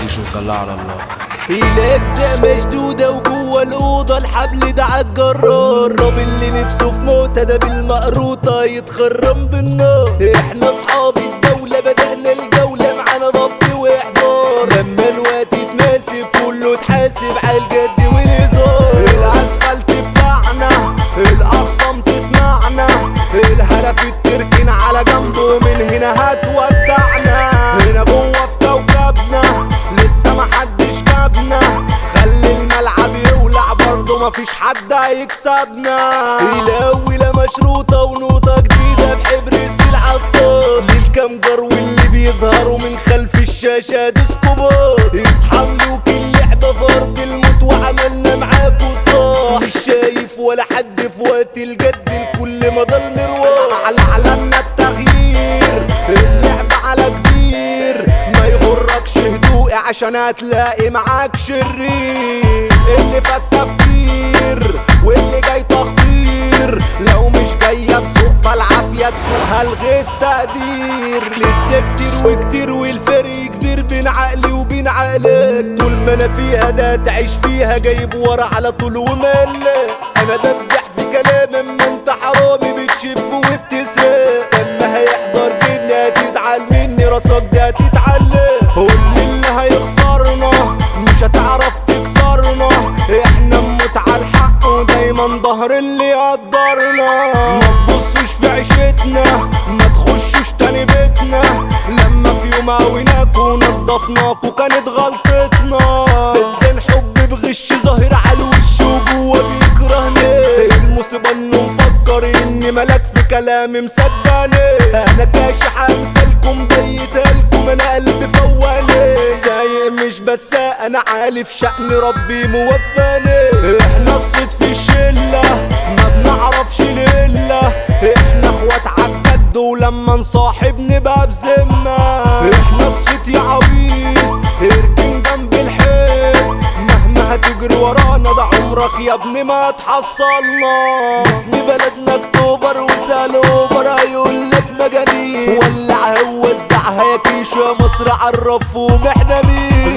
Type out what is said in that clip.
عيش وخليها على الله. الاجزاء مشدودة وجوه الأوضة الحبل ده عالجرار، راب اللي نفسه في موتة ده بالمقروطة يتخرم بالنار. احنا اصحاب الدولة بدأنا الجولة معانا ضبط واحضار، لما الوقت يتناسب كله اتحاسب عالجد والهزار. الاسفلت بتاعنا الاخصام تسمعنا، الهدف التركين على جنبه من هنا هتودعنا. هنا جوه في كوكبنا لسه محدش جابنا، خلي الملعب يولع برضه مفيش حد هيكسبنا. الأولى مشروطة ونوطة جديدة بحبر السيل عالصوت، للكمجر واللي بيظهروا من خلف الشاشة ديسكوبات. اصحى ملوك اللعبة فرض الموت وعملنا معاكوا صاح، مش شايف ولا حد في وقت الجد الكل مضى المروح. على علمنا التغيير اللعبة على كبير، ما يغركش هدوء عشان هتلاقي معاك شرير. اللي فات تفكير واللي جاي تخطير، لو مش جاية تسوق فالعافية تسوقها لغاية التقدير. لسه كتير وكتير والفرق كبير بين عقلي وبين عقلك، طول ما انا فيها ده تعيش فيها جايب ورا على طول وملك. انا ببدح في كلام اما انت حرامي بتشف وبتسرق، لما هيحضر جني هتزعل مني راسك ده هتتعلق. قولي اللي هيخسرنا مش هتعرف تكسرنا، احنا نموت على الحق ودايما ظهر اللي يقدرنا. ما تبصوش في عيشتنا ما تخشوش تاني بيتنا، لما في يوم قويناكوا ونضفناكوا كانت غلطتنا. فدان حب بغش ظاهر على الوش وجوه بيكرهني، المصيبة انه مفكر اني ملاك في كلامي مصدقني. انا كاشح امثالكم بيتهالكم انا قلبي فواني، سايق مش بتساق انا عالي في شأن ربي موفاني. احنا الصيد في الشلة ما بنعرفش لله، احنا اخوات عالجد ولما نصاحب نبقى بذمة. احنا الصيد يا عبيد اركن جنب الحيط، مهما هتجري ورانا ده عمرك يا ابني ما تحصلنا. اسم بلدنا اكتوبر وسال اوبر هيقولك مجانين، ولع وزعها يا كيشو يا مصر عرفهم احنا مين.